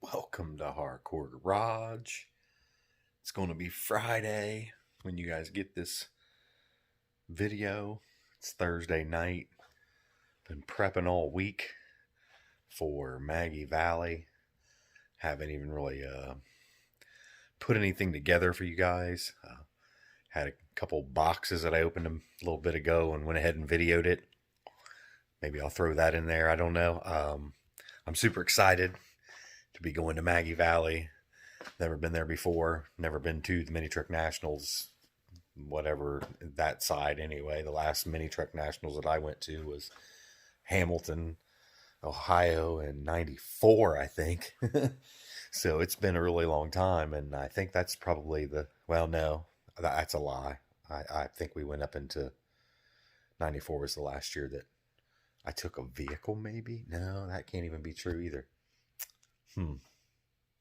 Welcome to Hardcore Garage. It's going to be Friday when you guys get this video. It's Thursday night. Been prepping all week for Maggie Valley. Haven't even really put anything together for you guys. Had a couple boxes that I opened a little bit ago and went ahead and videoed it. Maybe I'll throw that in there. I don't know. I'm super excited to be going to Maggie Valley. Never been there before. Never been to the Mini Truck Nationals, whatever that side anyway. The last Mini Truck Nationals that I went to was Hamilton, Ohio in 94, I think. So it's been a really long time, and I think that's probably no, that's a lie. I think we went up into 94 was the last year that I took a vehicle, maybe? No, that can't even be true either.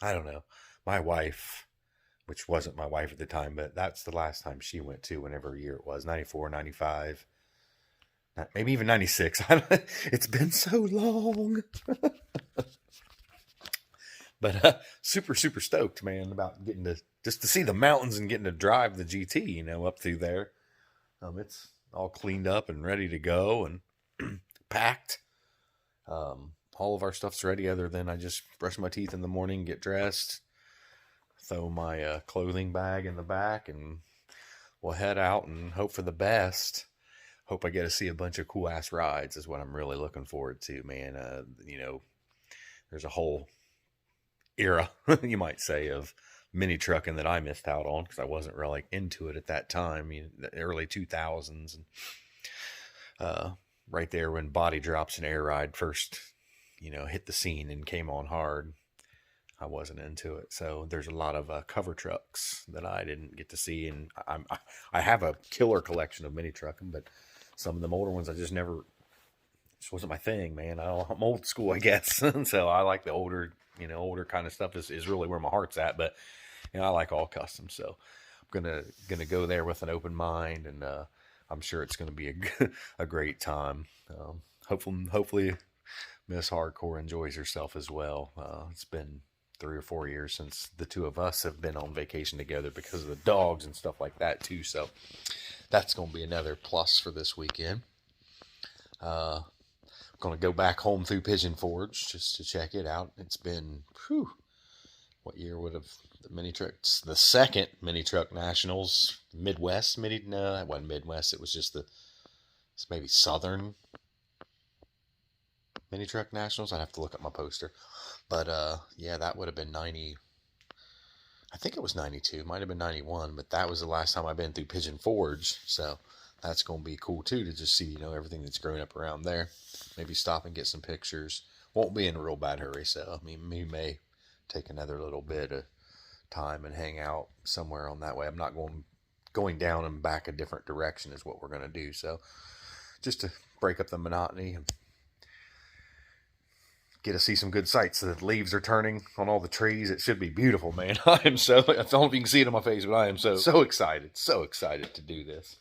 I don't know. My wife, which wasn't my wife at the time, but that's the last time she went to, whenever year it was, 94, 95, maybe even 96. It's been so long. But super stoked, man, about getting to see the mountains and getting to drive the GT, up through there. It's all cleaned up and ready to go and packed. All of our stuff's ready, other than I just brush my teeth in the morning, get dressed, throw my clothing bag in the back, and we'll head out and hope for the best. Hope I get to see a bunch of cool ass rides is what I'm really looking forward to, man. There's a whole era, you might say, of mini trucking that I missed out on because I wasn't really into it at that time, the early 2000s. And right there when Body Drops and Air Ride first, hit the scene and came on hard, I wasn't into it. So there's a lot of cover trucks that I didn't get to see, and I have a killer collection of mini trucking, but some of them older ones I just wasn't my thing, man. I'm old school, I guess. So I like the older kind of stuff is really where my heart's at. But I like all custom, so I'm gonna go there with an open mind, and I'm sure it's gonna be a great time. Hopefully Miss Hardcore enjoys herself as well. It's been 3 or 4 years since the two of us have been on vacation together because of the dogs and stuff like that too. So that's going to be another plus for this weekend. I'm going to go back home through Pigeon Forge just to check it out. It's been, what year would have the mini trucks? The second Mini Truck Nationals, Midwest mini. No, that wasn't Midwest. It was just it's maybe Southern Mini Truck Nationals. I'd have to look at my poster. But yeah, that would have been 90. I think it was 92. Might have been 91. But that was the last time I've been through Pigeon Forge. So that's going to be cool too, to just see, everything that's growing up around there. Maybe stop and get some pictures. Won't be in a real bad hurry. So, we may take another little bit of time and hang out somewhere on that way. I'm not going down and back a different direction is what we're going to do. So just to break up the monotony and get to see some good sights. The leaves are turning on all the trees. It should be beautiful, man. I don't know if you can see it on my face, but I am so excited to do this.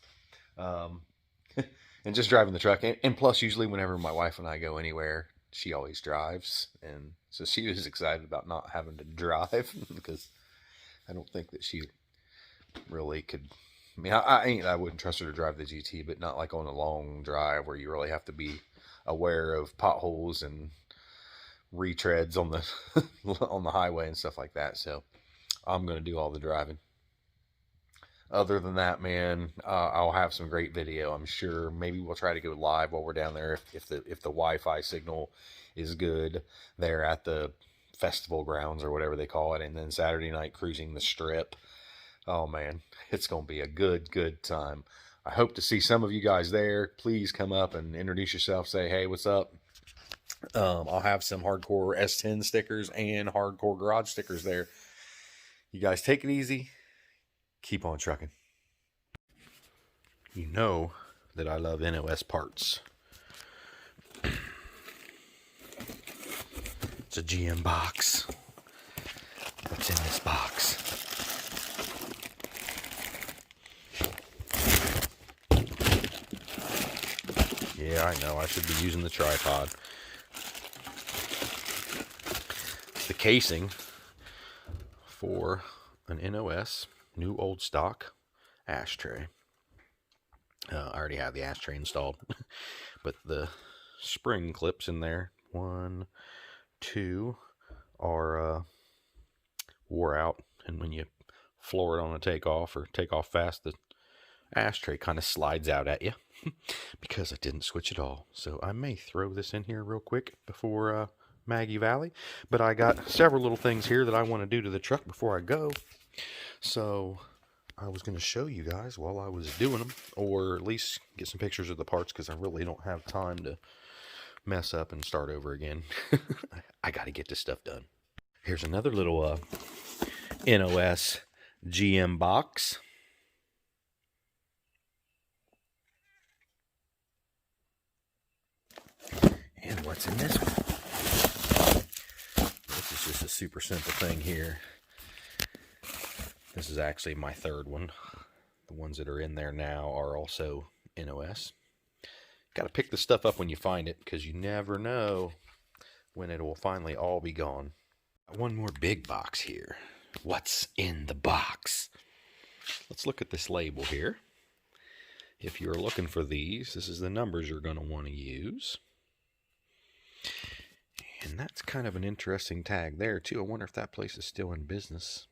And just driving the truck. And plus, usually whenever my wife and I go anywhere, she always drives. And so she was excited about not having to drive because I don't think that she really could. I mean, I wouldn't trust her to drive the GT, but not like on a long drive where you really have to be aware of potholes and retreads on the on the highway and stuff like that. So I'm going to do all the driving. Other than that, man, I'll have some great video, I'm sure. Maybe we'll try to go live while we're down there if the Wi-Fi signal is good there at the festival grounds or whatever they call it. And then Saturday night cruising the strip. Oh man, it's going to be a good time. I hope to see some of you guys there. Please come up and introduce yourself. Say, hey, what's up? I'll have some Hardcore S10 stickers and Hardcore Garage stickers there. You guys take it easy. Keep on trucking. You know that I love NOS parts. It's a GM box. What's in this box? Yeah, I know. I should be using the tripod. the casing for an NOS, new old stock ashtray. I already have the ashtray installed, but the spring clips in there, 1, 2, are wore out, and when you floor it on a takeoff or take off fast, the ashtray kind of slides out at you because I didn't switch it all. So I may throw this in here real quick before Maggie Valley, but I got several little things here that I want to do to the truck before I go. So I was going to show you guys while I was doing them, or at least get some pictures of the parts, because I really don't have time to mess up and start over again. I got to get this stuff done. Here's another little NOS GM box. And what's in this one? This is just a super simple thing here. This is actually my third one. The ones that are in there now are also NOS. Got to pick the stuff up when you find it, because you never know when it will finally all be gone. One more big box here. What's in the box? Let's look at this label here. If you're looking for these, this is the numbers you're going to want to use. And that's kind of an interesting tag there, too. I wonder if that place is still in business.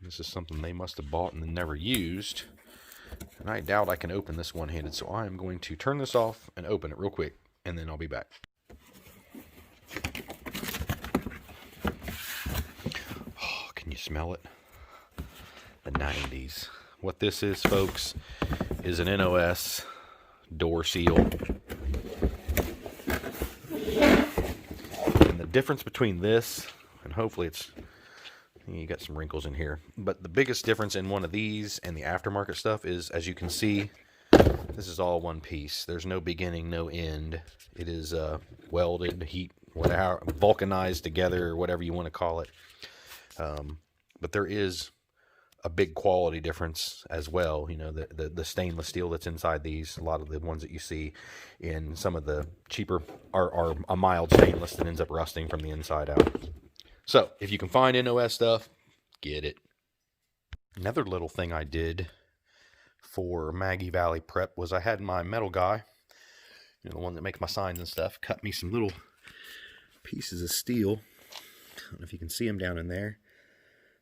This is something they must have bought and then never used. And I doubt I can open this one-handed, so I'm going to turn this off and open it real quick, and then I'll be back. Oh, can you smell it? The 90s. What this is, folks, is an NOS door seal. And the difference between this, and hopefully it's, you got some wrinkles in here, but the biggest difference in one of these and the aftermarket stuff is, as you can see, this is all one piece. There's no beginning, no end. It is welded, heat, whatever, vulcanized together, or whatever you want to call it. But there is a big quality difference as well. You know, the stainless steel that's inside these, a lot of the ones that you see in some of the cheaper are a mild stainless that ends up rusting from the inside out. So if you can find NOS stuff, get it. Another little thing I did for Maggie Valley prep was I had my metal guy, you know, the one that makes my signs and stuff, cut me some little pieces of steel. I don't know if you can see them down in there.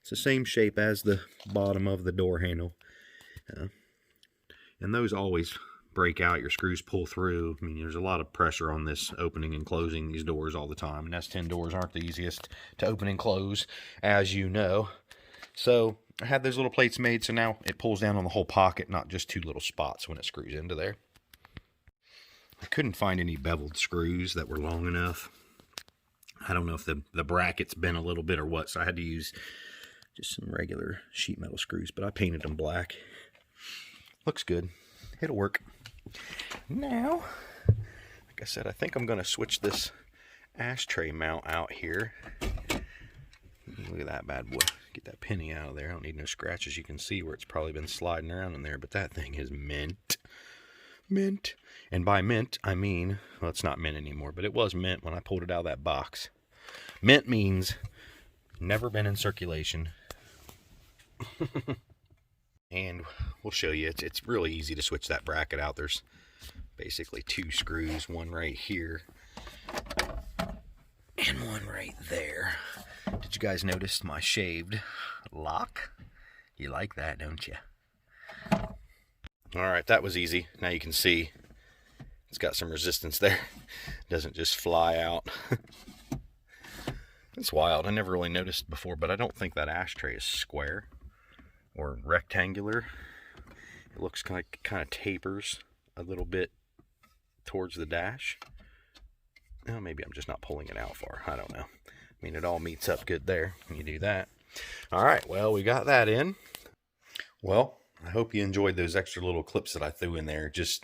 It's the same shape as the bottom of the door handle. And those always break out. Your screws pull through. I mean, there's a lot of pressure on this opening and closing these doors all the time. And S10 doors aren't the easiest to open and close, as you know. So I had those little plates made, so now it pulls down on the whole pocket, not just two little spots when it screws into there. I couldn't find any beveled screws that were long enough. I don't know if the bracket's bent a little bit or what, so I had to use just some regular sheet metal screws, but I painted them black. Looks good. It'll work. Now, like I said, I think I'm going to switch this ashtray mount out here. Look at that bad boy. Get that penny out of there. I don't need no scratches. You can see where it's probably been sliding around in there, but that thing is mint. Mint. And by mint, I mean, well, it's not mint anymore, but it was mint when I pulled it out of that box. Mint means never been in circulation. And we'll show you. It's really easy to switch that bracket out. There's basically two screws, one right here and one right there. Did you guys notice my shaved lock? You like that, don't you? Alright, that was easy. Now you can see it's got some resistance there. It doesn't just fly out. It's wild. I never really noticed before, but I don't think that ashtray is square or rectangular. It looks kind of tapers a little bit towards the dash. Oh, maybe I'm just not pulling it out far. I don't know. I mean, it all meets up good there when you do that. All right, well, we got that in. Well, I hope you enjoyed those extra little clips that I threw in there. Just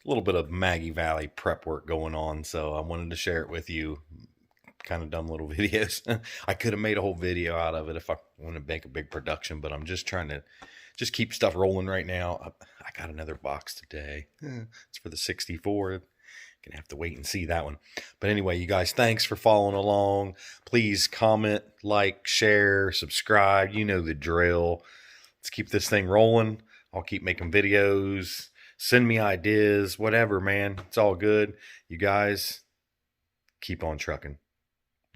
a little bit of Maggie Valley prep work going on, so I wanted to share it with you. Kind of dumb little videos. I could have made a whole video out of it if I want to make a big production, but I'm just trying to just keep stuff rolling right now. I got another box today. It's for the 64. Gonna have to wait and see that one. But anyway, you guys, thanks for following along. Please comment, like, share, subscribe. You know the drill. Let's keep this thing rolling. I'll keep making videos. Send me ideas, whatever, man. It's all good. You guys, keep on trucking.